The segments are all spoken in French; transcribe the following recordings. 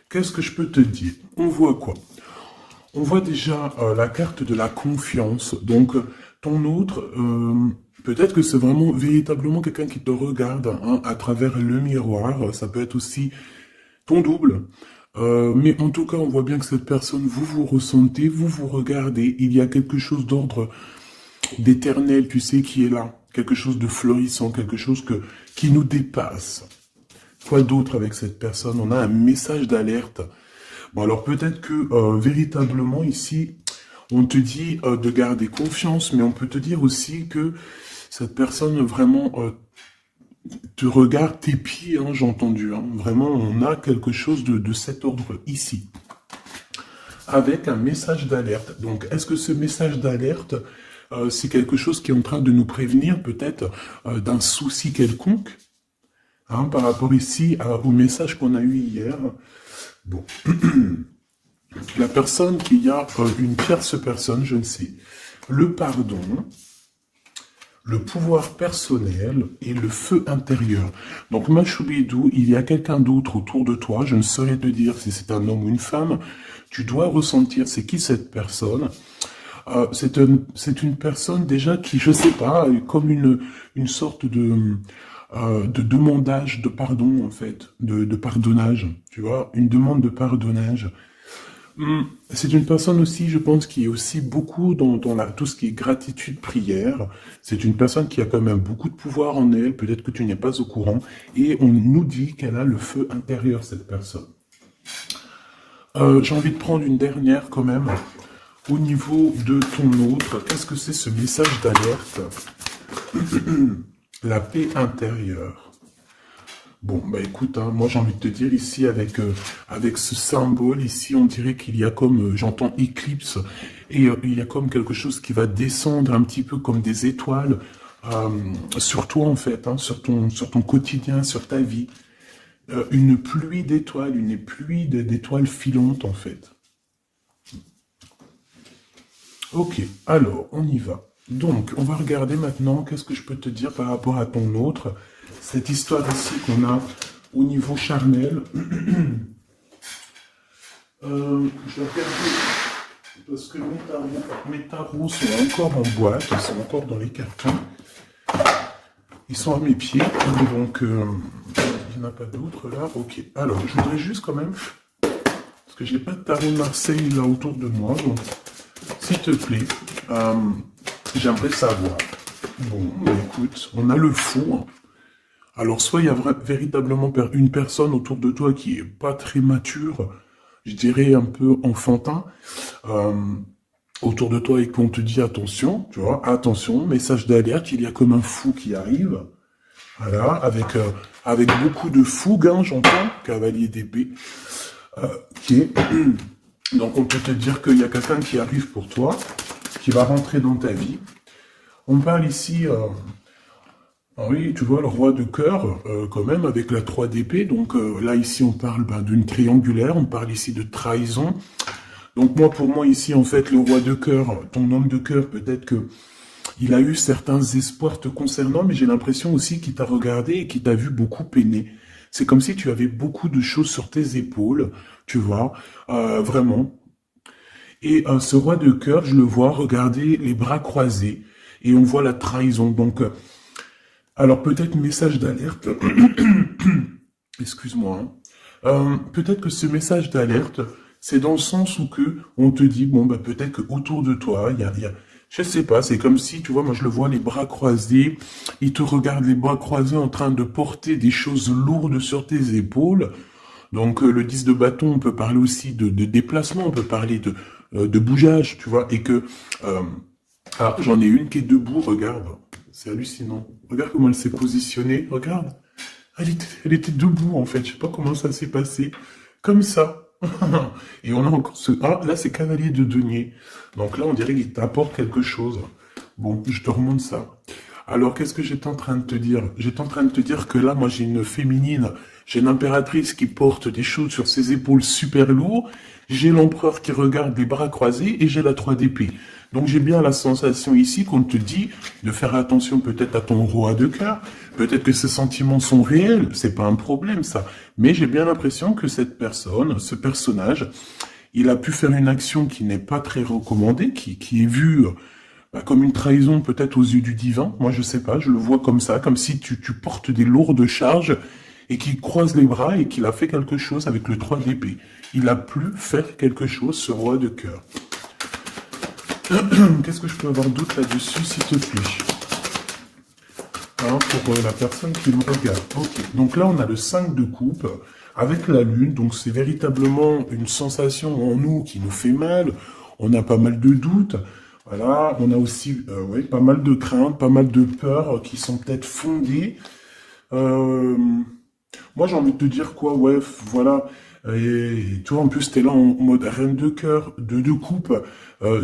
Qu'est-ce que je peux te dire? On voit quoi? On voit déjà la carte de la confiance. Donc, ton autre, peut-être que c'est vraiment véritablement quelqu'un qui te regarde hein, à travers le miroir. Ça peut être aussi ton double. Mais en tout cas, on voit bien que cette personne, vous vous ressentez, vous vous regardez. Il y a quelque chose d'ordre d'éternel, tu sais, qui est là. Quelque chose de florissant, quelque chose qui nous dépasse. Quoi d'autre avec cette personne? On a un message d'alerte. Bon, alors peut-être que véritablement ici, on te dit de garder confiance, mais on peut te dire aussi que cette personne vraiment te regarde tes pieds, hein, j'ai entendu. Hein. Vraiment, on a quelque chose de cet ordre ici, avec un message d'alerte. Donc, est-ce que ce message d'alerte, c'est quelque chose qui est en train de nous prévenir peut-être d'un souci quelconque hein, par rapport ici au message qu'on a eu hier? Bon. La personne qui a une tierce personne, je ne sais, le pardon, le pouvoir personnel et le feu intérieur. Donc, Machoubidou, il y a quelqu'un d'autre autour de toi, je ne saurais te dire si c'est un homme ou une femme, tu dois ressentir c'est qui cette personne. C'est une personne déjà qui, je sais pas, comme une sorte de demandage de pardon, en fait, de pardonnage, tu vois, une demande de pardonnage. C'est une personne aussi, je pense, qui est aussi beaucoup dans tout ce qui est gratitude, prière. C'est une personne qui a quand même beaucoup de pouvoir en elle, peut-être que tu n'es pas au courant, et on nous dit qu'elle a le feu intérieur, cette personne. J'ai envie de prendre une dernière quand même, au niveau de ton autre. Qu'est-ce que c'est ce message d'alerte? La paix intérieure. Bon, bah écoute, hein, moi j'ai envie de te dire ici avec ce symbole, ici on dirait qu'il y a comme, j'entends éclipse, et il y a comme quelque chose qui va descendre un petit peu comme des étoiles euh, sur toi en fait, hein, sur ton quotidien, sur ta vie. Une pluie d'étoiles, une pluie d'étoiles filantes en fait. Ok, alors on y va. Donc, on va regarder maintenant qu'est-ce que je peux te dire par rapport à ton autre. Cette histoire ici qu'on a au niveau charnel. Je vais regarder parce que mes tarots sont encore en boîte, ils sont encore dans les cartons. Ils sont à mes pieds, donc il n'y en a pas d'autres là. Ok, alors je voudrais juste quand même, parce que je n'ai pas de tarot de Marseille là autour de moi, donc s'il te plaît, j'aimerais savoir. Bon, bah, écoute, on a le fou. Hein. Alors, soit il y a véritablement une personne autour de toi qui est pas très mature, je dirais un peu enfantin, euh, autour de toi et qu'on te dit attention, tu vois, attention, message d'alerte, il y a comme un fou qui arrive, voilà, avec beaucoup de fougue, hein, j'entends, cavalier d'épée, qui est... Donc on peut te dire qu'il y a quelqu'un qui arrive pour toi, qui va rentrer dans ta vie. On parle ici... oui, tu vois, le roi de cœur, quand même, avec la 3 d'épée. Donc là, ici, on parle d'une triangulaire, on parle ici de trahison. Donc moi, pour moi, ici, en fait, le roi de cœur, ton homme de cœur, peut-être que il a eu certains espoirs te concernant, mais j'ai l'impression aussi qu'il t'a regardé et qu'il t'a vu beaucoup peiner. C'est comme si tu avais beaucoup de choses sur tes épaules, tu vois, vraiment. Et ce roi de cœur, je le vois regarder les bras croisés, et on voit la trahison. Donc... alors peut-être message d'alerte, excuse-moi, hein. Peut-être que ce message d'alerte, c'est dans le sens où que on te dit, bon bah peut-être que autour de toi, je sais pas, c'est comme si, tu vois, moi je le vois les bras croisés, il te regarde les bras croisés en train de porter des choses lourdes sur tes épaules. Donc le 10 de bâton, on peut parler aussi de déplacement, on peut parler de bougeage, tu vois, et que ah, j'en ai une qui est debout, regarde. C'est hallucinant. Regarde comment elle s'est positionnée. Regarde. Elle était debout, en fait. Je sais pas comment ça s'est passé. Comme ça. Et on a encore ce... ah, là, c'est cavalier de denier. Donc là, on dirait qu'il t'apporte quelque chose. Bon, je te remonte ça. Alors, qu'est-ce que j'étais en train de te dire? J'étais en train de te dire que là, moi, j'ai une féminine J'ai l'impératrice qui porte des choses sur ses épaules super lourds. J'ai l'empereur qui regarde les bras croisés et j'ai la 3 d'épée. Donc j'ai bien la sensation ici qu'on te dit de faire attention peut-être à ton roi de cœur. Peut-être que ces sentiments sont réels, c'est pas un problème ça. Mais j'ai bien l'impression que cette personne, ce personnage, il a pu faire une action qui n'est pas très recommandée, qui est vue comme une trahison peut-être aux yeux du divin. Moi je sais pas, je le vois comme ça, comme si tu portes des lourdes charges et qu'il croise les bras et qu'il a fait quelque chose avec le 3 d'épée. Il a pu faire quelque chose, ce roi de cœur. Qu'est-ce que je peux avoir d'autre là-dessus, s'il te plaît? Hein, pour la personne qui me regarde. Ok, donc là on a le 5 de coupe avec la lune, donc c'est véritablement une sensation en nous qui nous fait mal, on a pas mal de doutes, voilà, on a aussi ouais, pas mal de craintes, pas mal de peurs qui sont peut-être fondées. Moi j'ai envie de te dire quoi, ouais, voilà, et toi en plus t'es là en mode reine de cœur, de coupe,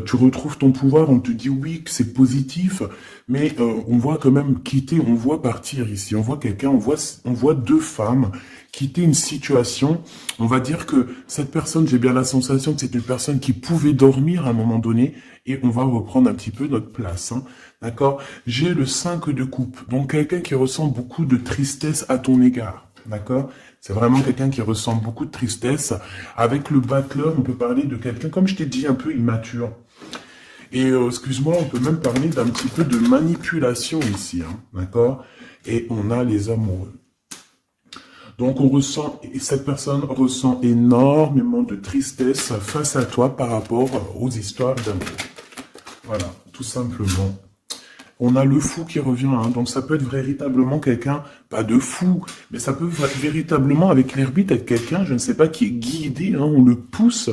tu retrouves ton pouvoir, on te dit oui que c'est positif, mais on voit quand même quitter, on voit partir ici, on voit quelqu'un, on voit deux femmes quitter une situation. On va dire que cette personne, j'ai bien la sensation que c'est une personne qui pouvait dormir à un moment donné, et on va reprendre un petit peu notre place, hein, d'accord? J'ai le 5 de coupe, donc quelqu'un qui ressent beaucoup de tristesse à ton égard, d'accord? C'est vraiment quelqu'un qui ressent beaucoup de tristesse. Avec le battleur, on peut parler de quelqu'un, comme je t'ai dit, un peu immature. Et excuse-moi, on peut même parler d'un petit peu de manipulation ici, hein, d'accord? Et on a les amoureux. Donc on ressent, et cette personne ressent énormément de tristesse face à toi par rapport aux histoires d'amour. Voilà, tout simplement. On a le fou qui revient, hein, donc ça peut être véritablement quelqu'un, pas de fou, mais ça peut véritablement, avec l'hermite, être quelqu'un, je ne sais pas, qui est guidé, hein, on le pousse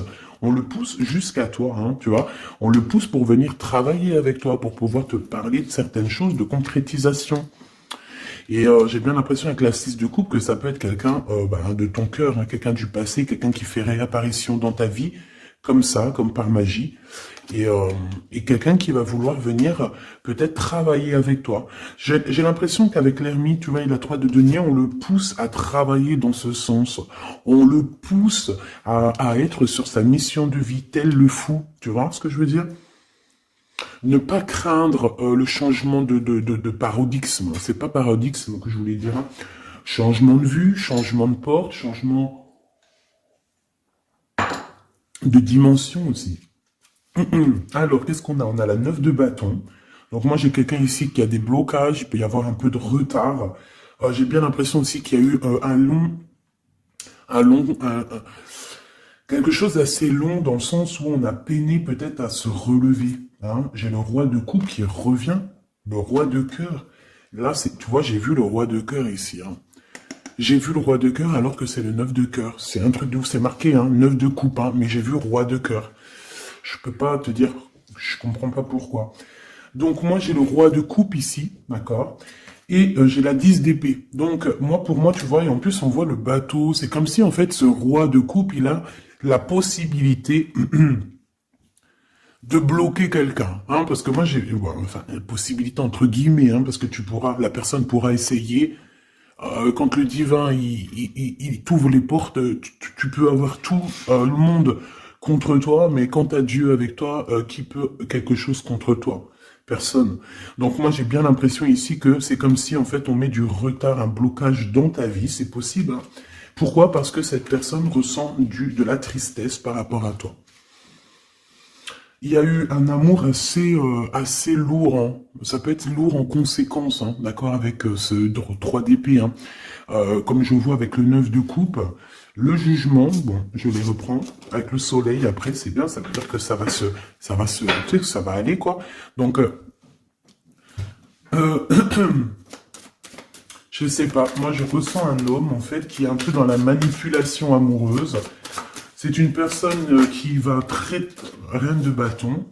jusqu'à toi, hein, tu vois, on le pousse pour venir travailler avec toi, pour pouvoir te parler de certaines choses, de concrétisation. Et j'ai bien l'impression avec la 6 de coupe que ça peut être quelqu'un de ton cœur, hein, quelqu'un du passé, quelqu'un qui fait réapparition dans ta vie, comme ça, comme par magie. Et quelqu'un qui va vouloir venir peut-être travailler avec toi. J'ai l'impression qu'avec l'ermite, tu vois, il a 3 de denier, on le pousse à travailler dans ce sens. On le pousse à être sur sa mission de vie, tel le fou. Tu vois ce que je veux dire? Ne pas craindre le changement de paradigme. C'est pas paradigme que je voulais dire. Hein. Changement de vue, changement de porte, changement de dimension aussi. Alors, qu'est-ce qu'on a? On a la 9 de bâton. Donc moi, j'ai quelqu'un ici qui a des blocages, il peut y avoir un peu de retard. J'ai bien l'impression aussi qu'il y a eu quelque chose d'assez long dans le sens où on a peiné peut-être à se relever. Hein. J'ai le roi de coupe qui revient, le roi de cœur. Là, tu vois, j'ai vu le roi de cœur ici. Hein. J'ai vu le roi de cœur alors que c'est le 9 de cœur. C'est un truc de ouf, c'est marqué, hein, 9 de coupe, hein, mais j'ai vu roi de cœur. Je peux pas te dire, je comprends pas pourquoi. Donc moi, j'ai le roi de coupe ici, d'accord? Et j'ai la 10 d'épée. Donc moi, pour moi, tu vois, et en plus on voit le bateau. C'est comme si en fait ce roi de coupe, il a la possibilité de bloquer quelqu'un, hein, parce que moi j'ai, enfin, possibilité entre guillemets, hein, parce que la personne pourra essayer. Quand le divin il t'ouvre les portes, tu peux avoir tout le monde contre toi, mais quand t'as Dieu avec toi, qui peut quelque chose contre toi? Personne. Donc moi j'ai bien l'impression ici que c'est comme si en fait on met du retard, un blocage dans ta vie, c'est possible. Hein. Pourquoi? Parce que cette personne ressent de la tristesse par rapport à toi. Il y a eu un amour assez lourd. Hein. Ça peut être lourd en conséquence, hein, d'accord, avec ce 3 d'épée. Hein. Comme je vois avec le 9 de coupe, le jugement, bon, je les reprends, avec le soleil, après, c'est bien, ça veut dire que ça va tu sais, ça va aller, quoi. Donc, je sais pas, moi je ressens un homme, en fait, qui est un peu dans la manipulation amoureuse. C'est une personne qui va très reine de bâton.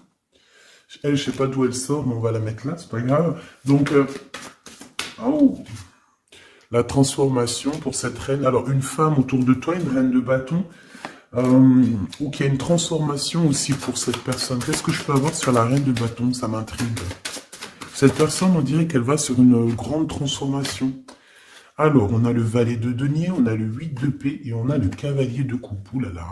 Elle, je sais pas d'où elle sort, mais on va la mettre là, c'est pas grave. Donc, oh, la transformation pour cette reine. Alors, une femme autour de toi, une reine de bâton, ou qu'il y a une transformation aussi pour cette personne. Qu'est-ce que je peux avoir sur la reine de bâton? Ça m'intrigue. Cette personne, on dirait qu'elle va sur une grande transformation. Alors, on a le valet de denier, on a le 8 d'épée et on a le cavalier de coupe. Ouh là là.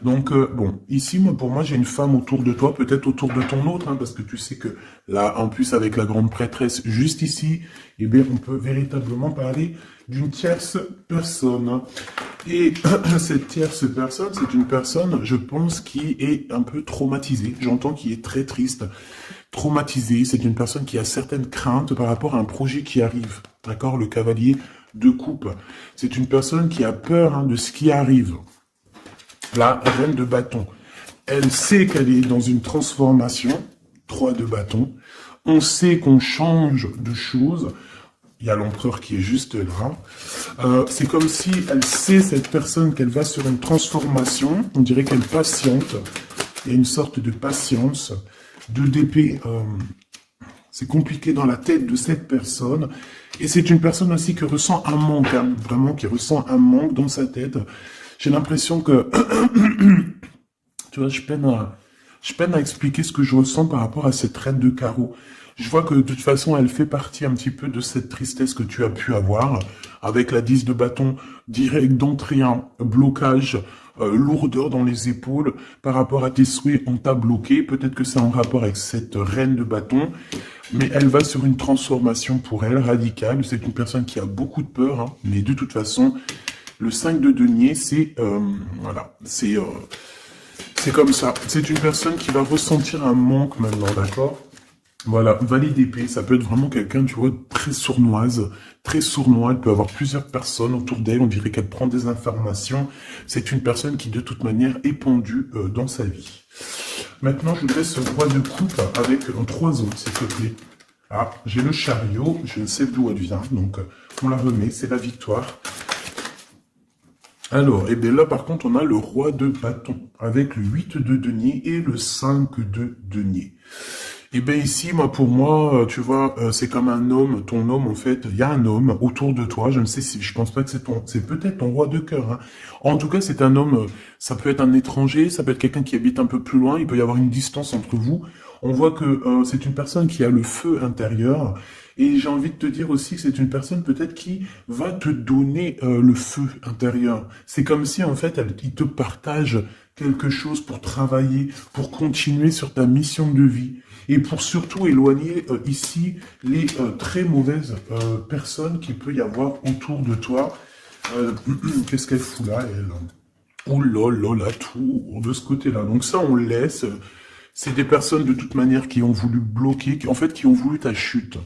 Donc, bon, ici, moi, pour moi, j'ai une femme autour de toi, peut-être autour de ton autre, hein, parce que tu sais que là, en plus, avec la grande prêtresse juste ici, eh bien, on peut véritablement parler d'une tierce personne. Et cette tierce personne, c'est une personne, je pense, qui est un peu traumatisée. J'entends qui est très triste, traumatisée. C'est une personne qui a certaines craintes par rapport à un projet qui arrive. D'accord? Le cavalier de coupe. C'est une personne qui a peur de ce qui arrive. La reine de bâton. Elle sait qu'elle est dans une transformation. 3 de bâton. On sait qu'on change de choses. Il y a l'empereur qui est juste là. C'est comme si elle sait, cette personne, qu'elle va sur une transformation. On dirait qu'elle patiente. Il y a une sorte de patience. 2 d'épée, c'est compliqué dans la tête de cette personne. Et c'est une personne aussi qui ressent un manque, vraiment qui ressent un manque dans sa tête. J'ai l'impression que, tu vois, je peine à expliquer ce que je ressens par rapport à cette reine de carreau. Je vois que de toute façon, elle fait partie un petit peu de cette tristesse que tu as pu avoir, avec la 10 de bâton, direct d'entrée, blocage, lourdeur dans les épaules, par rapport à tes souhaits, on t'a bloqué. Peut-être que c'est en rapport avec cette reine de bâton, mais elle va sur une transformation pour elle, radicale. C'est une personne qui a beaucoup de peur, mais de toute façon, le 5 de denier, c'est, voilà, c'est comme ça. C'est une personne qui va ressentir un manque maintenant, d'accord? Voilà, valet d'épée, ça peut être vraiment quelqu'un, tu vois, très sournoise, très sournois. Elle peut avoir plusieurs personnes autour d'elle. On dirait qu'elle prend des informations. C'est une personne qui, de toute manière, est pendue dans sa vie. Maintenant, je voudrais ce roi de coupe avec 3 autres, s'il te plaît. Ah, j'ai le chariot. Je ne sais d'où elle vient, donc on la remet. C'est la victoire. Alors, et bien là, par contre, on a le roi de bâton avec le 8 de denier et le 5 de denier. Et bien ici, pour moi, tu vois, c'est comme un homme, ton homme, en fait, il y a un homme autour de toi, je ne sais si, je pense pas que c'est peut-être ton roi de cœur, En tout cas, c'est un homme, ça peut être un étranger, ça peut être quelqu'un qui habite un peu plus loin, il peut y avoir une distance entre vous. On voit que c'est une personne qui a le feu intérieur, et j'ai envie de te dire aussi que c'est une personne peut-être qui va te donner le feu intérieur. C'est comme si, en fait, il te partage quelque chose pour travailler, pour continuer sur ta mission de vie. Et pour surtout éloigner ici les très mauvaises personnes qu'il peut y avoir autour de toi. Qu'est-ce qu'elle fout là, elle? Oh là là, la tour de ce côté-là. Donc ça, on laisse. C'est des personnes de toute manière qui ont voulu bloquer, qui ont voulu ta chute.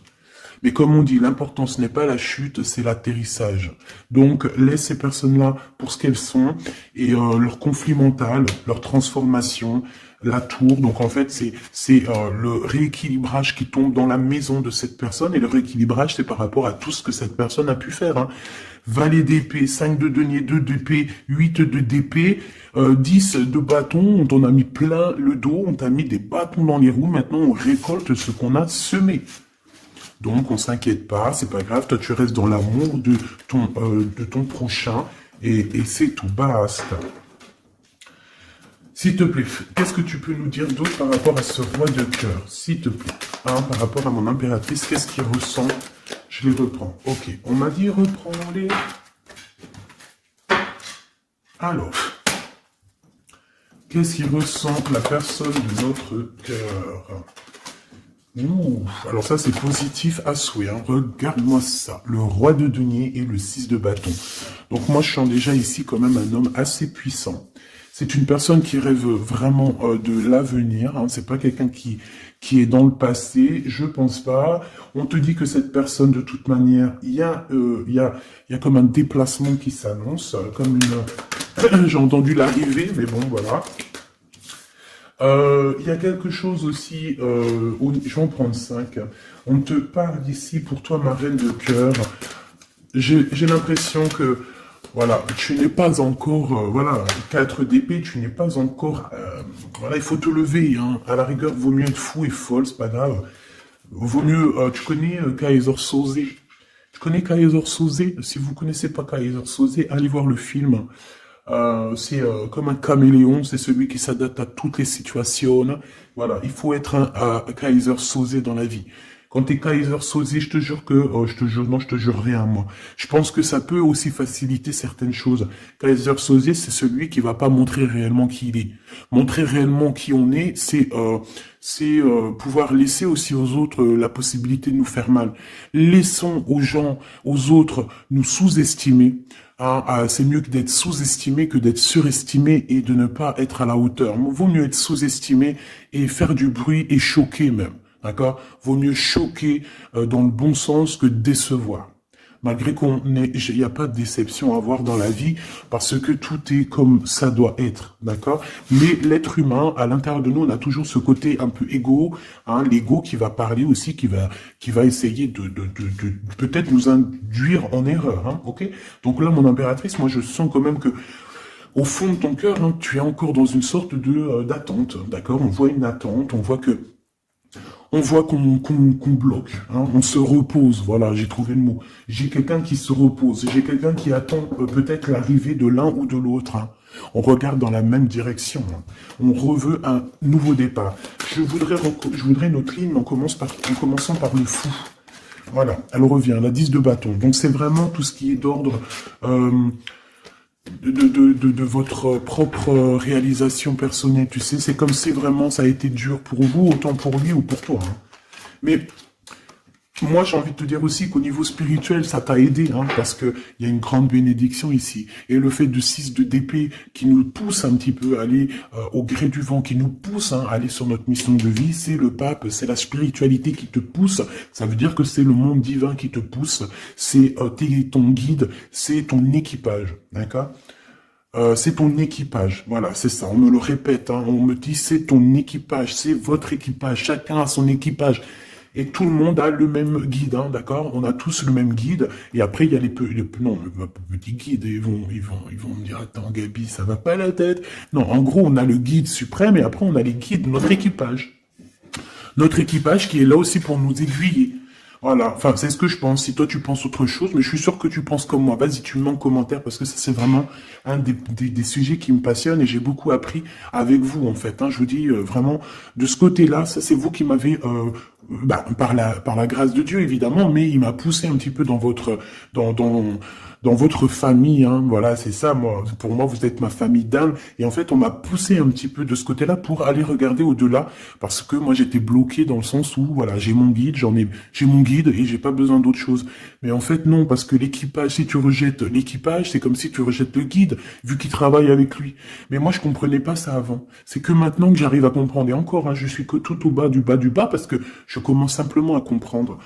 Mais comme on dit, l'important, ce n'est pas la chute, c'est l'atterrissage. Donc, laisse ces personnes-là pour ce qu'elles sont et leur conflit mental, leur transformation, la tour. Donc, en fait, c'est le rééquilibrage qui tombe dans la maison de cette personne. Et le rééquilibrage, c'est par rapport à tout ce que cette personne a pu faire. Valet d'épée, 5 de denier, 2 d'épée, 8 de d'épée, 10 de bâton. On t'en a mis plein le dos, on t'a mis des bâtons dans les roues. Maintenant, on récolte ce qu'on a semé. Donc, on s'inquiète pas, c'est pas grave. Toi, tu restes dans l'amour de ton prochain et c'est tout, basta. S'il te plaît, qu'est-ce que tu peux nous dire d'autre par rapport à ce roi de cœur? S'il te plaît. Par rapport à mon impératrice, qu'est-ce qu'il ressent? Je les reprends. Ok, on m'a dit reprends-les. Alors, qu'est-ce qu'il ressent la personne de notre cœur? Ouh, alors ça c'est positif à souhait, Regarde-moi ça, le roi de denier et le 6 de bâton. Donc moi je sens déjà ici quand même un homme assez puissant. C'est une personne qui rêve vraiment de l'avenir, c'est pas quelqu'un qui est dans le passé, je pense pas. On te dit que cette personne de toute manière, il y a comme un déplacement qui s'annonce, comme une... J'ai entendu l'arrivée, mais bon voilà. Il y a quelque chose aussi, je vais en prendre 5. On te parle ici pour toi, ma reine de cœur. J'ai l'impression que, voilà, tu n'es pas encore, 4 d'épée, tu n'es pas encore, voilà, il faut te lever, À la rigueur, vaut mieux être fou et folle, c'est pas grave. Vaut mieux, tu connais Kaiser Soze? Tu connais Kaiser Soze? Si vous connaissez pas Kaiser Soze, allez voir le film. C'est comme un caméléon, c'est celui qui s'adapte à toutes les situations. Voilà, il faut être un Kaiser Soze dans la vie. Quand t'es Kaiser Soze, je te jure que, je te jure, non, je te jure rien, moi. Je pense que ça peut aussi faciliter certaines choses. Kaiser Soze, c'est celui qui va pas montrer réellement qui il est. Montrer réellement qui on est, c'est pouvoir laisser aussi aux autres la possibilité de nous faire mal. Laissons aux gens, aux autres, nous sous-estimer. C'est mieux que d'être sous-estimé que d'être surestimé et de ne pas être à la hauteur. Vaut mieux être sous-estimé et faire du bruit et choquer même. D'accord? Vaut mieux choquer dans le bon sens que décevoir. Malgré il n'y a pas de déception à avoir dans la vie parce que tout est comme ça doit être, d'accord? Mais l'être humain, à l'intérieur de nous, on a toujours ce côté un peu égo, l'ego qui va parler aussi, qui va essayer de peut-être nous induire en erreur, ok? Donc là, mon impératrice, moi, je sens quand même que au fond de ton cœur, tu es encore dans une sorte d'attente, d'accord? On voit une attente, on voit qu'on bloque, on se repose, voilà, j'ai trouvé le mot. J'ai quelqu'un qui se repose, j'ai quelqu'un qui attend peut-être l'arrivée de l'un ou de l'autre. On regarde dans la même direction. On reveut un nouveau départ. Je voudrais notre ligne en commençant par le fou. Voilà, elle revient, la 10 de bâton. Donc c'est vraiment tout ce qui est d'ordre de votre propre réalisation personnelle, tu sais, c'est comme si vraiment ça a été dur pour vous, autant pour lui ou pour toi. Mais moi, j'ai envie de te dire aussi qu'au niveau spirituel, ça t'a aidé, parce que il y a une grande bénédiction ici. Et le fait de 6 d'épée qui nous pousse un petit peu à aller au gré du vent, qui nous pousse à aller sur notre mission de vie, c'est le pape, c'est la spiritualité qui te pousse. Ça veut dire que c'est le monde divin qui te pousse, c'est ton guide, c'est ton équipage, d'accord? C'est ton équipage, voilà, c'est ça, on me le répète, on me dit c'est ton équipage, c'est votre équipage, chacun a son équipage. Et tout le monde a le même guide, d'accord? On a tous le même guide. Et après, il y a les petits guides. Ils vont me dire, attends, Gabi, ça va pas la tête. Non, en gros, on a le guide suprême et après, on a les guides de notre équipage. Notre équipage qui est là aussi pour nous aiguiller. Voilà, enfin, c'est ce que je pense. Si toi, tu penses autre chose, mais je suis sûr que tu penses comme moi. Vas-y, tu me mets en commentaire parce que ça, c'est vraiment un des sujets qui me passionne et j'ai beaucoup appris avec vous, en fait. Je vous dis vraiment, de ce côté-là, ça, c'est vous qui m'avez, par la grâce de Dieu, évidemment, mais il m'a poussé un petit peu dans votre famille, voilà, c'est ça, moi, pour moi, vous êtes ma famille d'âme, et en fait, on m'a poussé un petit peu de ce côté-là pour aller regarder au-delà, parce que moi, j'étais bloqué dans le sens où, voilà, j'ai mon guide, j'ai mon guide, et j'ai pas besoin d'autre chose. Mais en fait, non, parce que l'équipage, si tu rejettes l'équipage, c'est comme si tu rejettes le guide, vu qu'il travaille avec lui. Mais moi, je comprenais pas ça avant. C'est que maintenant que j'arrive à comprendre, et encore, je suis que tout au bas du bas du bas, parce que je commence simplement à comprendre.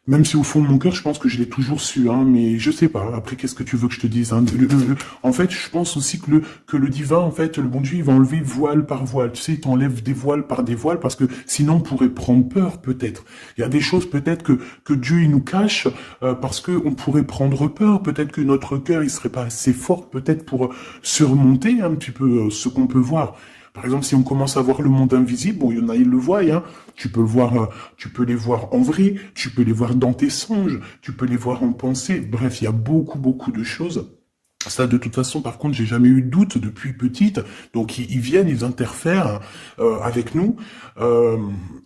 Même si au fond de mon cœur, je pense que je l'ai toujours su, mais je sais pas. Après, qu'est-ce que tu veux que je te dise, En fait, je pense aussi que le divin, en fait, le bon Dieu, il va enlever voile par voile. Tu sais, il t'enlève des voiles par des voiles parce que sinon, on pourrait prendre peur, peut-être. Il y a des choses, peut-être, que Dieu, il nous cache parce que on pourrait prendre peur. Peut-être que notre cœur, il serait pas assez fort, peut-être, pour surmonter un petit peu ce qu'on peut voir. Par exemple, si on commence à voir le monde invisible, bon, il y en a, ils le voient, Tu peux le voir, tu peux les voir en vrai, tu peux les voir dans tes songes, tu peux les voir en pensée. Bref, il y a beaucoup, beaucoup de choses. Ça, de toute façon, par contre, j'ai jamais eu de doute depuis petite. Donc, ils viennent, ils interfèrent avec nous.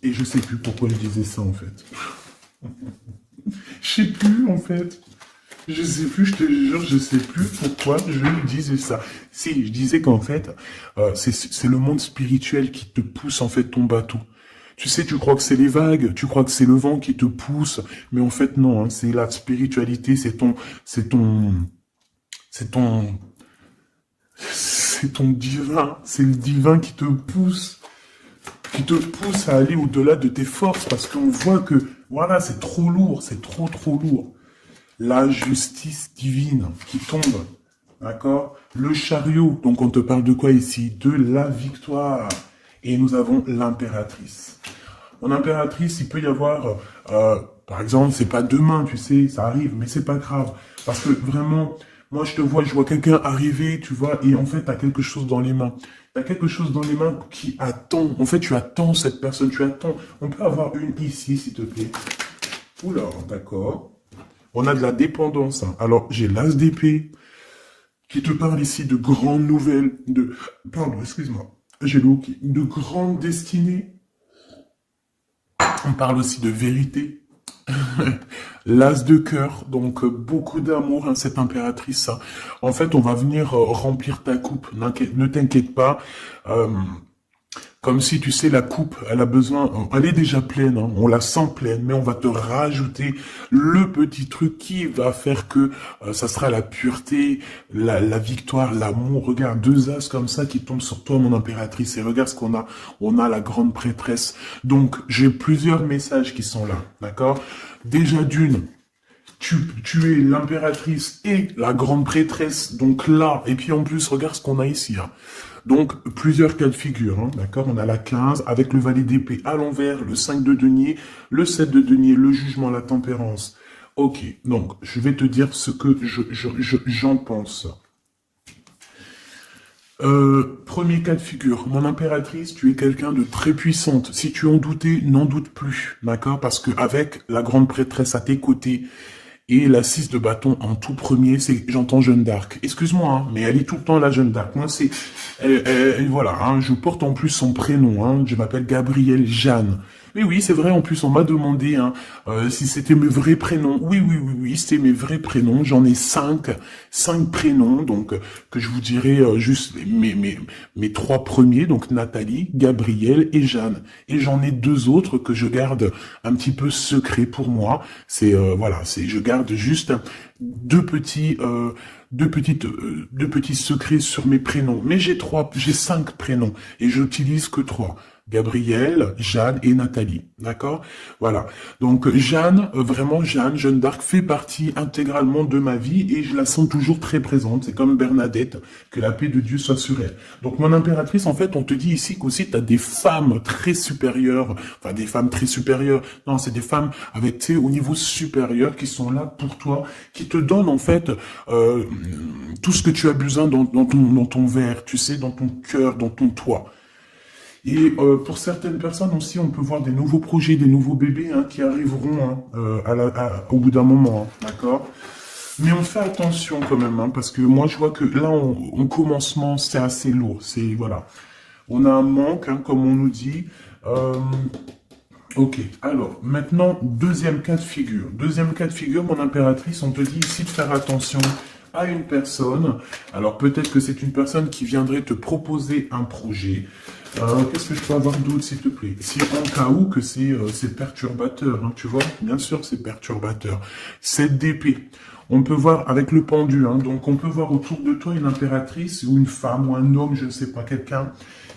Et je sais plus pourquoi je disais ça, en fait. Je sais plus, en fait. Je sais plus, je te jure, je sais plus pourquoi je disais ça. Si, je disais qu'en fait, c'est le monde spirituel qui te pousse en fait ton bateau. Tu sais, tu crois que c'est les vagues, tu crois que c'est le vent qui te pousse, mais en fait non, c'est la spiritualité, c'est ton divin, c'est le divin qui te pousse à aller au-delà de tes forces, parce qu'on voit que, voilà, c'est trop lourd, c'est trop lourd. La justice divine qui tombe, d'accord? Le chariot, donc on te parle de quoi ici? De la victoire. Et nous avons l'impératrice. Mon impératrice, il peut y avoir, par exemple, c'est pas demain, tu sais, ça arrive, mais c'est pas grave. Parce que vraiment, moi je vois quelqu'un arriver, tu vois, et en fait, t'as quelque chose dans les mains. T'as quelque chose dans les mains qui attend. En fait, tu attends cette personne, tu attends. On peut avoir une ici, s'il te plaît. Oula, d'accord. On a de la dépendance. Alors, j'ai l'as d'épée qui te parle ici de grandes nouvelles, pardon, excuse-moi, j'ai le hockey, de grandes destinées. On parle aussi de vérité. L'as de cœur, donc beaucoup d'amour, hein, cette impératrice. Hein. En fait, on va venir remplir ta coupe. Ne t'inquiète pas. Euh, Comme si, tu sais, la coupe, elle a besoin, elle est déjà pleine, hein, on la sent pleine, mais on va te rajouter le petit truc qui va faire que ça sera la pureté, la victoire, l'amour. Regarde, deux as comme ça qui tombent sur toi, mon impératrice, et regarde ce qu'on a. On a la grande prêtresse. Donc, j'ai plusieurs messages qui sont là, d'accord? Déjà d'une, tu es l'impératrice et la grande prêtresse, donc là, et puis en plus, regarde ce qu'on a ici, hein. Donc, plusieurs cas de figure, hein, d'accord? On a la 15 avec le valet d'épée à l'envers, le 5 de denier, le 7 de denier, le jugement, la tempérance. Ok, donc, je vais te dire ce que j'en pense. Premier cas de figure, mon impératrice, tu es quelqu'un de très puissante. Si tu en doutais, n'en doute plus, d'accord? Parce que avec la grande prêtresse à tes côtés, et la 6 de bâton en tout premier, c'est, j'entends Jeanne d'Arc. Excuse-moi, hein, mais elle est tout le temps la Jeanne d'Arc. Moi, c'est, voilà, hein, je porte en plus son prénom, hein, je m'appelle Gabrielle Jeanne. Mais oui, c'est vrai, en plus, on m'a demandé hein, si c'était mes vrais prénoms. Oui, c'était mes vrais prénoms. J'en ai cinq prénoms, donc que je vous dirai juste mes trois premiers, donc Nathalie, Gabrielle et Jeanne. Et j'en ai deux autres que je garde un petit peu secret pour moi. C'est voilà, c'est je garde juste deux petits secrets sur mes prénoms. Mais j'ai cinq prénoms et j'utilise que trois. Gabrielle, Jeanne et Nathalie, d'accord? Voilà. Donc Jeanne, vraiment Jeanne d'Arc fait partie intégralement de ma vie et je la sens toujours très présente. C'est comme Bernadette, que la paix de Dieu soit sur elle. Donc mon impératrice, en fait, on te dit ici qu'aussi tu as des femmes très supérieures, enfin des femmes très supérieures. Non, c'est des femmes avec, tu sais, au niveau supérieur qui sont là pour toi, qui te donnent en fait tout ce que tu as besoin dans ton verre, tu sais, dans ton cœur, dans ton toit. Et pour certaines personnes aussi, on peut voir des nouveaux projets, des nouveaux bébés hein, qui arriveront hein, au bout d'un moment, hein, d'accord? Mais on fait attention quand même, hein, parce que moi je vois que là, en commencement, c'est assez lourd. C'est voilà, on a un manque, hein, comme on nous dit. Ok, alors maintenant, deuxième cas de figure. Deuxième cas de figure, mon impératrice, on te dit ici de faire attention à une personne. Alors peut-être que c'est une personne qui viendrait te proposer un projet. Qu'est-ce que je peux avoir d'autre, s'il te plaît? Si en cas où que c'est perturbateur, hein, tu vois, bien sûr c'est perturbateur. 7 d'épée. On peut voir avec le pendu, hein, donc on peut voir autour de toi une impératrice ou une femme ou un homme, je ne sais pas, quelqu'un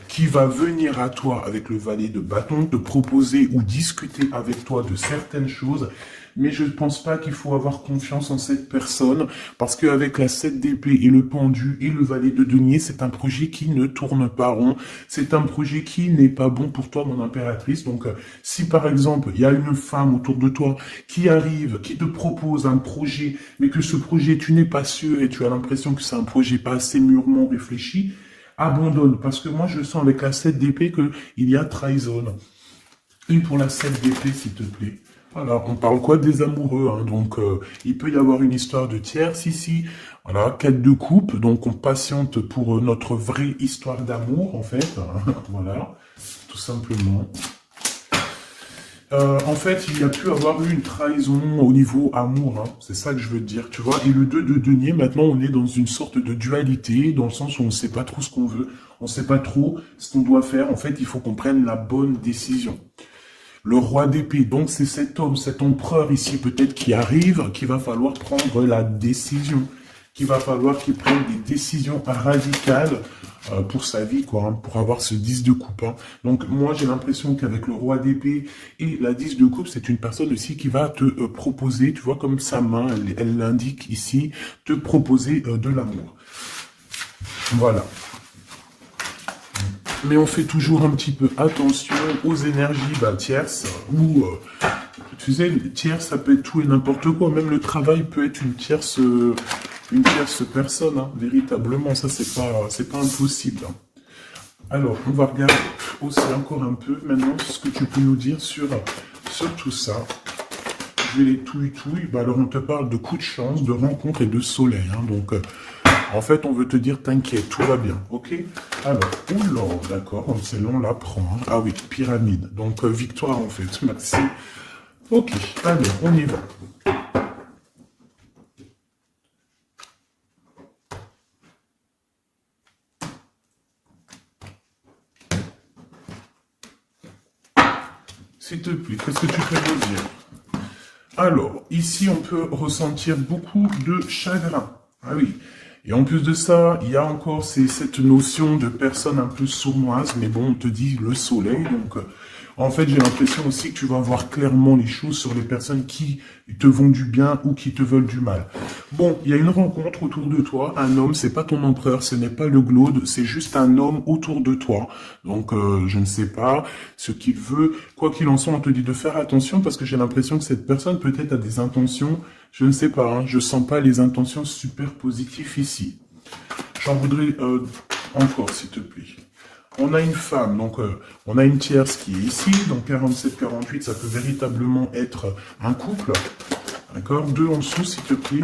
qui va venir à toi avec le valet de bâton, te proposer ou discuter avec toi de certaines choses. Mais je ne pense pas qu'il faut avoir confiance en cette personne, parce qu'avec la 7 d'épée et le pendu et le valet de denier, c'est un projet qui ne tourne pas rond. C'est un projet qui n'est pas bon pour toi, mon impératrice. Donc, si par exemple, il y a une femme autour de toi qui arrive, qui te propose un projet, mais que ce projet, tu n'es pas sûr et tu as l'impression que c'est un projet pas assez mûrement réfléchi, abandonne. Parce que moi, je sens avec la 7 d'épée qu'il y a trahison. Une pour la 7 d'épée, s'il te plaît. Voilà, on parle quoi des amoureux, hein, donc il peut y avoir une histoire de tierce ici, voilà, 4 de coupe, donc on patiente pour notre vraie histoire d'amour, en fait, hein, voilà, tout simplement. En fait, il y a pu avoir eu une trahison au niveau amour, hein, c'est ça que je veux te dire, tu vois, et le 2 de denier, maintenant on est dans une sorte de dualité, dans le sens où on ne sait pas trop ce qu'on veut, on ne sait pas trop ce qu'on doit faire, en fait, il faut qu'on prenne la bonne décision. Le roi d'épée, donc c'est cet homme, cet empereur ici peut-être qui arrive, qu'il va falloir prendre la décision, qu'il va falloir qu'il prenne des décisions radicales pour sa vie, quoi, hein, pour avoir ce 10 de coupe. Hein. Donc moi j'ai l'impression qu'avec le roi d'épée et la 10 de coupe, c'est une personne aussi qui va te proposer, tu vois comme sa main, elle l'indique ici, te proposer de l'amour. Voilà. Mais on fait toujours un petit peu attention aux énergies tierces, ou, tu sais, tierce, ça peut être tout et n'importe quoi, même le travail peut être une tierce personne, hein, véritablement, ça c'est pas impossible. Hein. Alors, on va regarder aussi encore un peu maintenant ce que tu peux nous dire sur tout ça. Je vais les touille. Alors, on te parle de coups de chance, de rencontres et de soleil. Hein, donc, En fait, on veut te dire, t'inquiète, tout va bien, ok? Alors, oula, d'accord, c'est long, on l'apprend. Hein. Ah oui, pyramide. Donc, victoire, en fait, merci. Ok, allez, on y va. S'il te plaît, qu'est-ce que tu peux nous dire? Alors, ici, on peut ressentir beaucoup de chagrin. Ah oui. Et en plus de ça, il y a encore cette notion de personne un peu sournoise, mais bon, on te dit le soleil, donc en fait, j'ai l'impression aussi que tu vas voir clairement les choses sur les personnes qui te vont du bien ou qui te veulent du mal. Bon, il y a une rencontre autour de toi, un homme, c'est pas ton empereur, ce n'est pas le glaude, c'est juste un homme autour de toi. Donc, je ne sais pas ce qu'il veut. Quoi qu'il en soit, on te dit de faire attention parce que j'ai l'impression que cette personne peut-être a des intentions, je ne sais pas, hein, je sens pas les intentions super positives ici. J'en voudrais encore, s'il te plaît. On a une femme, donc on a une tierce qui est ici, donc 47-48, ça peut véritablement être un couple. D'accord? 2 en dessous, s'il te plaît.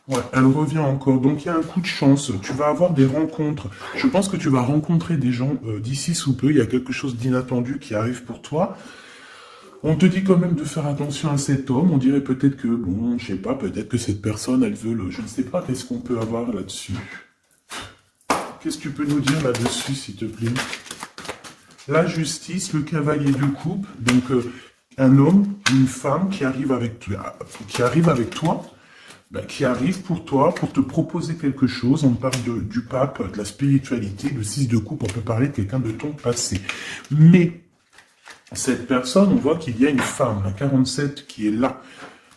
Ouais, elle revient encore. Donc, il y a un coup de chance. Tu vas avoir des rencontres. Je pense que tu vas rencontrer des gens d'ici sous peu. Il y a quelque chose d'inattendu qui arrive pour toi. On te dit quand même de faire attention à cet homme. On dirait peut-être que, bon, je sais pas, peut-être que cette personne, elle veut le... Je ne sais pas, qu'est-ce qu'on peut avoir là-dessus? Qu'est-ce que tu peux nous dire là-dessus, s'il te plaît? La justice, le cavalier de coupe, donc un homme, une femme qui arrive avec toi, qui arrive pour toi, pour te proposer quelque chose. On parle du pape, de la spiritualité, le 6 de coupe, on peut parler de quelqu'un de ton passé. Mais cette personne, on voit qu'il y a une femme, la 47, qui est là.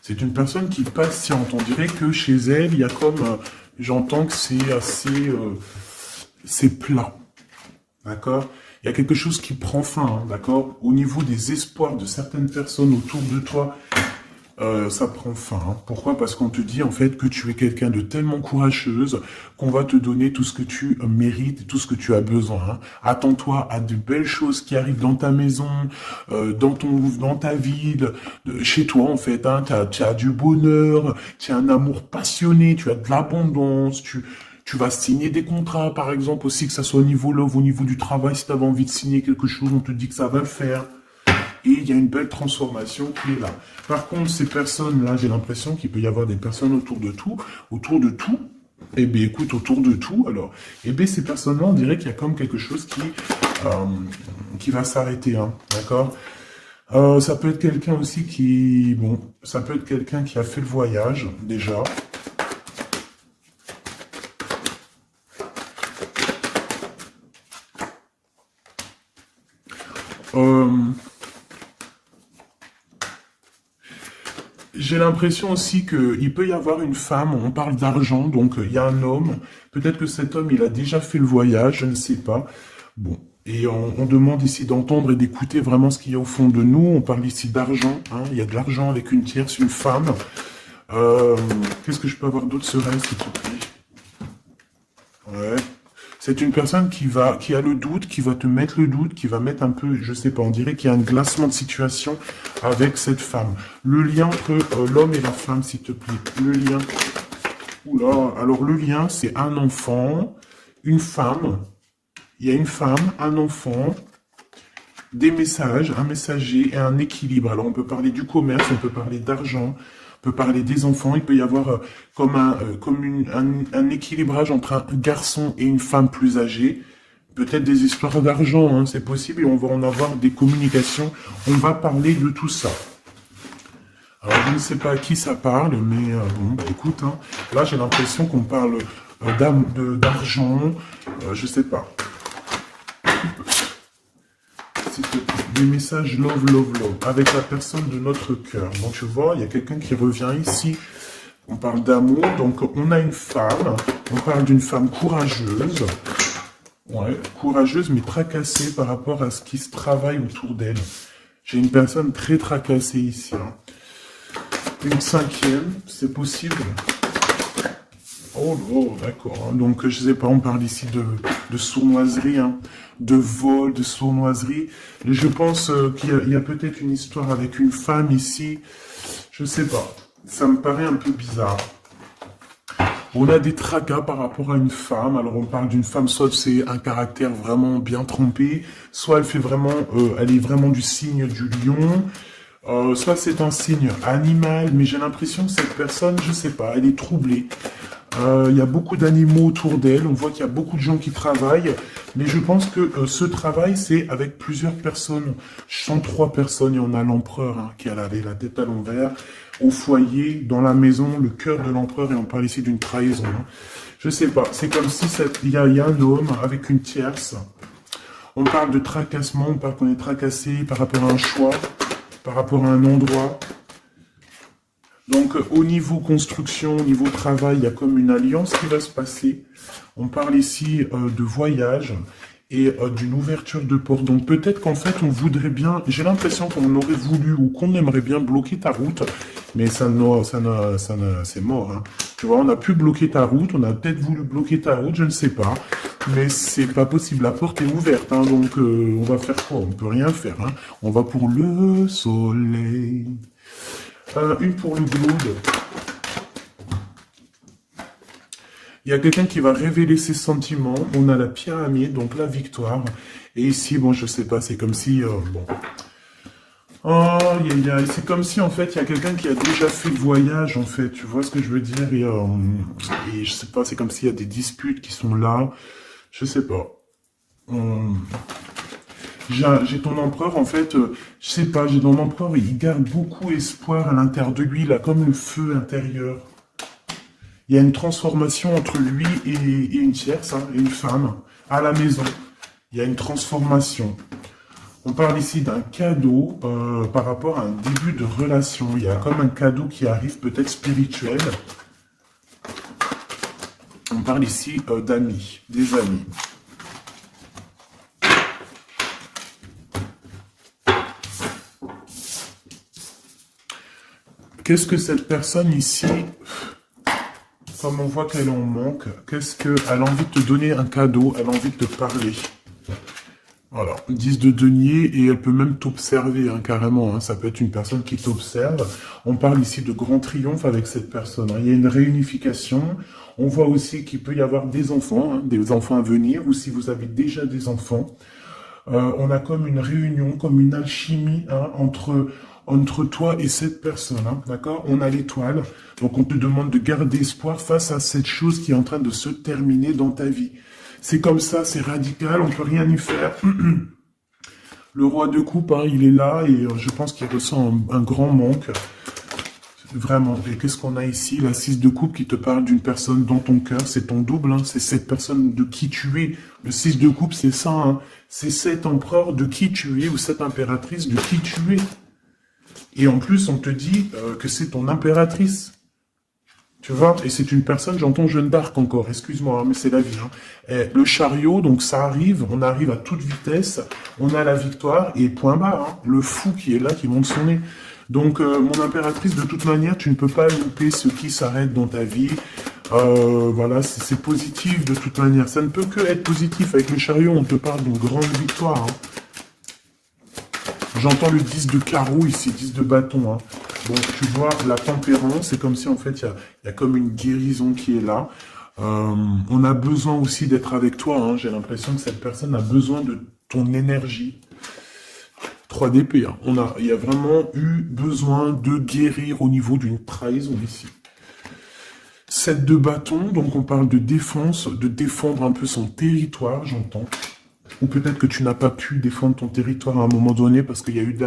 C'est une personne qui patiente. On dirait que chez elle, il y a comme... j'entends que c'est assez... c'est plat. D'accord? Il y a quelque chose qui prend fin, hein, d'accord? Au niveau des espoirs de certaines personnes autour de toi, ça prend fin. Hein. Pourquoi? Parce qu'on te dit en fait que tu es quelqu'un de tellement courageuse qu'on va te donner tout ce que tu mérites, tout ce que tu as besoin. Hein. Attends-toi à de belles choses qui arrivent dans ta maison, dans ta ville, chez toi en fait. Hein. Tu as du bonheur, tu as un amour passionné, tu as de l'abondance, tu vas signer des contrats, par exemple, aussi, que ça soit au niveau love, au niveau du travail. Si tu avais envie de signer quelque chose, on te dit que ça va le faire. Et il y a une belle transformation qui est là. Par contre, ces personnes-là, j'ai l'impression qu'il peut y avoir des personnes autour de tout. Autour de tout. Eh bien, écoute, autour de tout, alors, eh bien, ces personnes-là, on dirait qu'il y a comme quelque chose qui va s'arrêter, hein, d'accord? Ça peut être quelqu'un aussi qui... Bon, ça peut être quelqu'un qui a fait le voyage, déjà. J'ai l'impression aussi qu'il peut y avoir une femme, on parle d'argent, donc il y a un homme, peut-être que cet homme, il a déjà fait le voyage, je ne sais pas. Bon, et on demande ici d'entendre et d'écouter vraiment ce qu'il y a au fond de nous. On parle ici d'argent, hein, il y a de l'argent avec une tierce, une femme. Qu'est-ce que je peux avoir d'autre serein, s'il te plaît? Ouais. C'est une personne qui a le doute, qui va te mettre le doute, qui va mettre un peu, je sais pas, on dirait qu'il y a un glacement de situation avec cette femme. Le lien entre l'homme et la femme, s'il te plaît. Le lien. Oula, alors le lien, c'est un enfant, une femme. Il y a une femme, un enfant, des messages, un messager et un équilibre. Alors on peut parler du commerce, on peut parler d'argent, on peut parler des enfants, il peut y avoir un équilibrage entre un garçon et une femme plus âgée. Peut-être des histoires d'argent, hein, c'est possible, et on va en avoir des communications. On va parler de tout ça. Alors je ne sais pas à qui ça parle, mais bon, bah, écoute, hein, là j'ai l'impression qu'on parle d'argent, je sais pas. Des messages love, love, love, avec la personne de notre cœur. Donc tu vois, il y a quelqu'un qui revient ici. On parle d'amour, donc on a une femme. On parle d'une femme courageuse. Ouais, courageuse mais tracassée par rapport à ce qui se travaille autour d'elle. J'ai une personne très tracassée ici. Hein. Une cinquième, c'est possible. Oh, oh d'accord. Hein. Donc, je sais pas, on parle ici de sournoiserie, hein, de vol, de sournoiserie. Et je pense qu'il y a peut-être une histoire avec une femme ici. Je sais pas. Ça me paraît un peu bizarre. On a des tracas par rapport à une femme. Alors on parle d'une femme, soit c'est un caractère vraiment bien trempé, soit elle fait vraiment, elle est vraiment du signe du lion, soit c'est un signe animal. Mais j'ai l'impression que cette personne, je sais pas, elle est troublée. Il y a beaucoup d'animaux autour d'elle, on voit qu'il y a beaucoup de gens qui travaillent, mais je pense que ce travail, c'est avec plusieurs personnes. Je sens 3 personnes, et on a l'empereur hein, qui a la tête à l'envers, au foyer, dans la maison, le cœur de l'empereur, et on parle ici d'une trahison. Hein. Je sais pas, c'est comme si il y a un homme avec une tierce. On parle de tracassement, on parle qu'on est tracassé par rapport à un choix, par rapport à un endroit. Donc, au niveau construction, au niveau travail, il y a comme une alliance qui va se passer. On parle ici de voyage et d'une ouverture de porte. Donc, peut-être qu'en fait, on voudrait bien... J'ai l'impression qu'on aurait voulu ou qu'on aimerait bien bloquer ta route, mais c'est mort. Hein. Tu vois, on a pu bloquer ta route, on a peut-être voulu bloquer ta route, je ne sais pas. Mais c'est pas possible, la porte est ouverte, hein, donc on va faire quoi? On peut rien faire. Hein. On va pour le soleil. Une pour le globe. Il y a quelqu'un qui va révéler ses sentiments. On a la pyramide, donc la victoire. Et ici, bon, je sais pas, c'est comme si... bon. Oh, c'est comme si, en fait, il y a quelqu'un qui a déjà fait le voyage, en fait. Tu vois ce que je veux dire et je sais pas, c'est comme s'il y a des disputes qui sont là. Je sais pas. J'ai ton empereur, en fait, je sais pas, j'ai ton empereur, il garde beaucoup espoir à l'intérieur de lui, il a comme le feu intérieur. Il y a une transformation entre lui et une tierce, hein, une femme, à la maison. Il y a une transformation. On parle ici d'un cadeau par rapport à un début de relation. Il y a comme un cadeau qui arrive, peut-être spirituel. On parle ici d'amis, des amis. Qu'est-ce que cette personne ici, comme on voit qu'elle en manque, qu'est-ce qu'elle a envie de te donner un cadeau, elle a envie de te parler. Voilà, 10 de denier et elle peut même t'observer hein, carrément, hein. Ça peut être une personne qui t'observe. On parle ici de grand triomphe avec cette personne. Hein. Il y a une réunification. On voit aussi qu'il peut y avoir des enfants à venir ou si vous avez déjà des enfants. On a comme une réunion, comme une alchimie hein, entre toi et cette personne, hein, d'accord? On a l'étoile, donc on te demande de garder espoir face à cette chose qui est en train de se terminer dans ta vie. C'est comme ça, c'est radical, on peut rien y faire. Le roi de coupe, hein, il est là et je pense qu'il ressent un grand manque. Vraiment. Et qu'est-ce qu'on a ici? La 6 de coupe qui te parle d'une personne dans ton cœur. C'est ton double. Hein. C'est cette personne de qui tu es. Le 6 de coupe, c'est ça. Hein. C'est cet empereur de qui tu es ou cette impératrice de qui tu es. Et en plus, on te dit que c'est ton impératrice. Tu vois? Et c'est une personne, j'entends Jeanne d'Arc encore. Excuse-moi, hein, mais c'est la vie. Hein. Et le chariot, donc ça arrive. On arrive à toute vitesse. On a la victoire et point barre. Hein. Le fou qui est là, qui monte son nez. Donc, mon impératrice, de toute manière, tu ne peux pas louper ce qui s'arrête dans ta vie. Voilà, c'est positif de toute manière. Ça ne peut que être positif. Avec le chariot, on te parle d'une grande victoire. Hein. J'entends le 10 de carreau ici, 10 de bâton. Hein. Bon, tu vois, la tempérance, c'est comme si, en fait, il y a comme une guérison qui est là. On a besoin aussi d'être avec toi. Hein. J'ai l'impression que cette personne a besoin de ton énergie. 3 d'épée. Hein. Il y a vraiment eu besoin de guérir au niveau d'une trahison ici. 7 de bâton, donc on parle de défense, de défendre un peu son territoire, j'entends. Ou peut-être que tu n'as pas pu défendre ton territoire à un moment donné parce qu'il y a eu de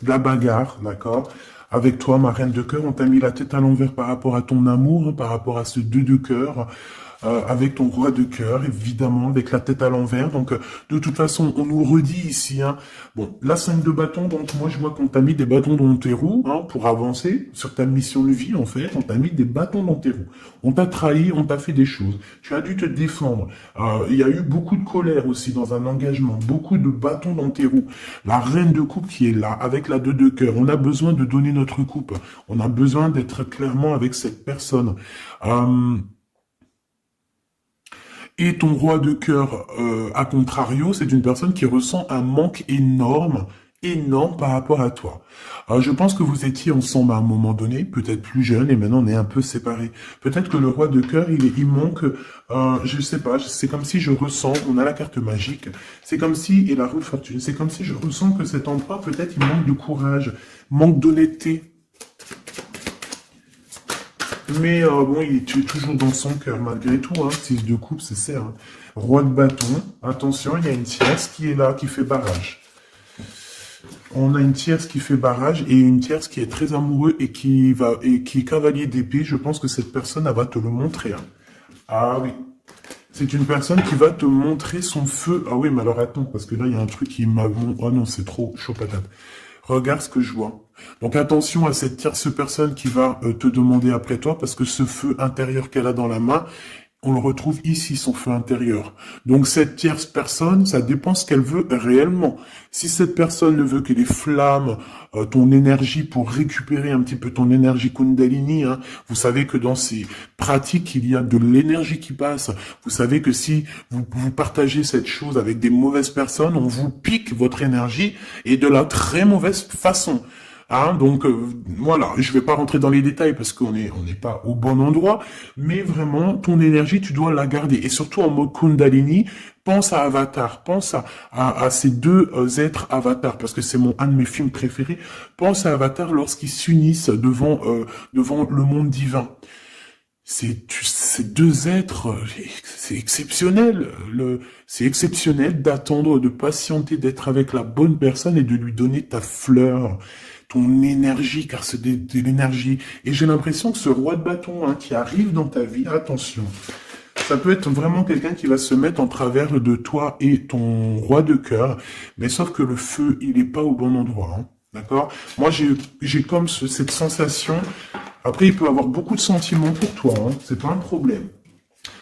la bagarre, d'accord? Avec toi, ma reine de cœur, on t'a mis la tête à l'envers par rapport à ton amour, hein, par rapport à ce 2 de cœur. Avec ton roi de cœur, évidemment, avec la tête à l'envers. Donc, de toute façon, on nous redit ici, hein, bon, la 5 de bâton, donc moi, je vois qu'on t'a mis des bâtons dans tes roues, hein, pour avancer sur ta mission de vie, en fait. On t'a mis des bâtons dans tes roues. On t'a trahi, on t'a fait des choses. Tu as dû te défendre. Il y a eu beaucoup de colère aussi dans un engagement, beaucoup de bâtons dans tes roues. La reine de coupe qui est là, avec la 2 de cœur. On a besoin de donner notre coupe. On a besoin d'être clairement avec cette personne. Et ton roi de cœur, à contrario, c'est une personne qui ressent un manque énorme, énorme par rapport à toi. Alors, je pense que vous étiez ensemble à un moment donné, peut-être plus jeune, et maintenant on est un peu séparés. Peut-être que le roi de cœur, il manque, je sais pas, c'est comme si je ressens, on a la carte magique, c'est comme si, et la roue de fortune, c'est comme si je ressens que cet empereur, peut-être, il manque de courage, manque d'honnêteté. Mais bon, il est toujours dans son cœur, malgré tout, hein. 6 de coupe, c'est ça, hein. Roi de bâton, attention, il y a une tierce qui est là, qui fait barrage. On a une tierce qui fait barrage et une tierce qui est très amoureux et qui est cavalier d'épée. Je pense que cette personne, elle va te le montrer, hein. Ah oui. C'est une personne qui va te montrer son feu. Ah oui, mais alors attends, parce que là, il y a un truc qui m'a... Oh non, c'est trop chaud patate. Regarde ce que je vois. Donc attention à cette tierce personne qui va te demander après toi, parce que ce feu intérieur qu'elle a dans la main, on le retrouve ici, son feu intérieur. Donc cette tierce personne, ça dépend ce qu'elle veut réellement. Si cette personne ne veut que les flammes, ton énergie pour récupérer un petit peu ton énergie Kundalini, hein, vous savez que dans ces pratiques, il y a de l'énergie qui passe. Vous savez que si vous partagez cette chose avec des mauvaises personnes, on vous pique votre énergie et de la très mauvaise façon. Hein, donc voilà, je vais pas rentrer dans les détails parce on n'est pas au bon endroit, mais vraiment ton énergie tu dois la garder et surtout en mode Kundalini, pense à Avatar, pense à ces deux êtres Avatar parce que c'est un de mes films préférés. Pense à Avatar lorsqu'ils s'unissent devant le monde divin. Ces deux êtres, c'est exceptionnel. C'est exceptionnel d'attendre, de patienter, d'être avec la bonne personne et de lui donner ta fleur, ton énergie, car c'est de l'énergie. Et j'ai l'impression que ce roi de bâton, hein, qui arrive dans ta vie, attention, ça peut être vraiment quelqu'un qui va se mettre en travers de toi et ton roi de cœur, mais sauf que le feu, il est pas au bon endroit, hein. D'accord? Moi, j'ai comme cette sensation. Après, il peut avoir beaucoup de sentiments pour toi, hein. C'est pas un problème.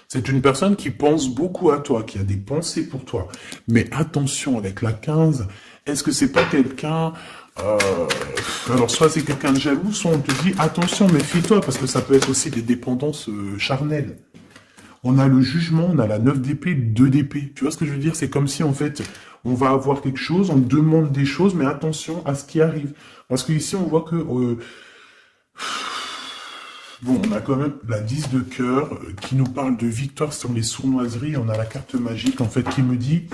C'est une personne qui pense beaucoup à toi, qui a des pensées pour toi. Mais attention, avec la 15, est-ce que c'est pas quelqu'un... euh, alors, soit c'est quelqu'un de jaloux, soit on te dit, attention, méfie-toi, parce que ça peut être aussi des dépendances charnelles. On a le jugement, on a la 9 d'épée, 2 d'épée. Tu vois ce que je veux dire? C'est comme si, en fait, on va avoir quelque chose, on demande des choses, mais attention à ce qui arrive. Parce que ici, on voit que... bon, on a quand même la 10 de cœur qui nous parle de victoire sur les sournoiseries. On a la carte magique, en fait, qui me dit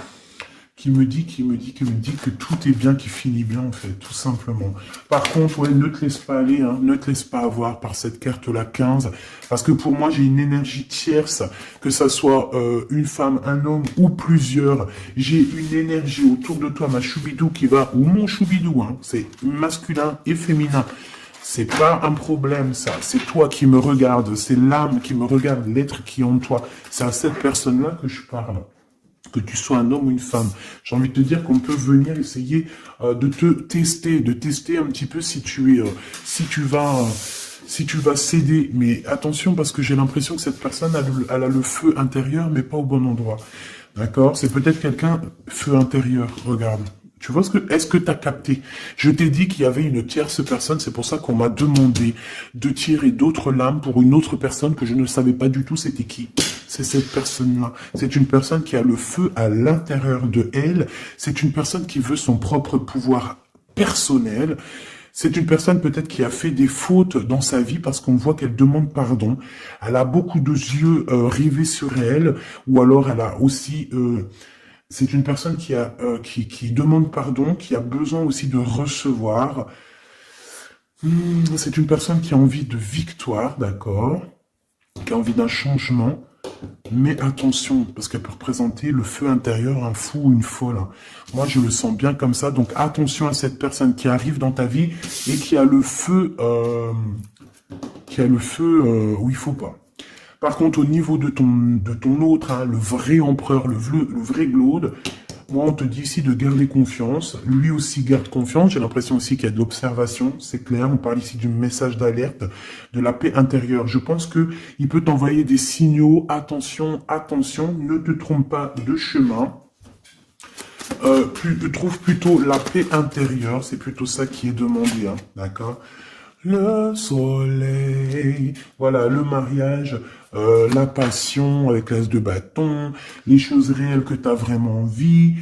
que tout est bien, qui finit bien, en fait, tout simplement. Par contre, ouais, ne te laisse pas aller, hein, ne te laisse pas avoir par cette carte-là 15, parce que pour moi, j'ai une énergie tierce, que ça soit une femme, un homme ou plusieurs. J'ai une énergie autour de toi, ma choubidou qui va, ou mon choubidou, hein, c'est masculin et féminin. C'est pas un problème, ça. C'est toi qui me regardes, c'est l'âme qui me regarde, l'être qui est en toi. C'est à cette personne-là que je parle. Que tu sois un homme ou une femme. J'ai envie de te dire qu'on peut venir essayer de te tester, de tester un petit peu si tu vas céder. Mais attention parce que j'ai l'impression que cette personne elle a le feu intérieur, mais pas au bon endroit. D'accord? C'est peut-être quelqu'un feu intérieur. Regarde. Tu vois est-ce que t'as capté? Je t'ai dit qu'il y avait une tierce personne, c'est pour ça qu'on m'a demandé de tirer d'autres lames pour une autre personne que je ne savais pas du tout c'était qui. C'est cette personne-là. C'est une personne qui a le feu à l'intérieur de elle. C'est une personne qui veut son propre pouvoir personnel. C'est une personne peut-être qui a fait des fautes dans sa vie parce qu'on voit qu'elle demande pardon. Elle a beaucoup de yeux rivés sur elle, ou alors elle a aussi c'est une personne qui demande pardon, qui a besoin aussi de recevoir. C'est une personne qui a envie de victoire, d'accord, qui a envie d'un changement. Mais attention, parce qu'elle peut représenter le feu intérieur, un fou ou une folle. Moi, je le sens bien comme ça. Donc, attention à cette personne qui arrive dans ta vie et qui a le feu, où il faut pas. Par contre, au niveau de ton autre, hein, le vrai empereur, le vrai Glaude, moi, on te dit ici de garder confiance. Lui aussi garde confiance. J'ai l'impression aussi qu'il y a de l'observation. C'est clair. On parle ici du message d'alerte, de la paix intérieure. Je pense que il peut t'envoyer des signaux. Attention, attention. Ne te trompe pas de chemin. Trouve plutôt la paix intérieure. C'est plutôt ça qui est demandé. Hein, d'accord? Le soleil, voilà, le mariage, la passion avec l'as de bâton, les choses réelles que tu as vraiment envie,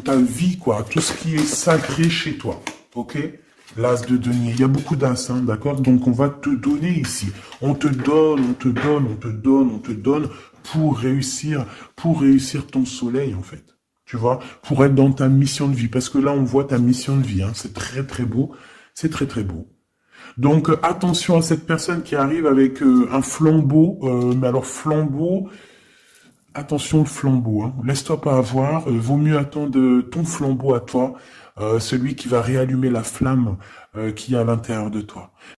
ta vie, quoi, tout ce qui est sacré chez toi, ok? L'as de denier, il y a beaucoup d'as, hein, d'accord? Donc on va te donner ici. On te donne, on te donne, on te donne, on te donne pour réussir ton soleil, en fait. Tu vois, pour être dans ta mission de vie. Parce que là, on voit ta mission de vie, hein. C'est très, très beau. C'est très, très beau. Donc, attention à cette personne qui arrive avec un flambeau. Mais alors, flambeau, attention le flambeau, hein. Laisse-toi pas avoir. Vaut mieux attendre ton flambeau à toi, celui qui va réallumer la flamme qui est à l'intérieur de toi.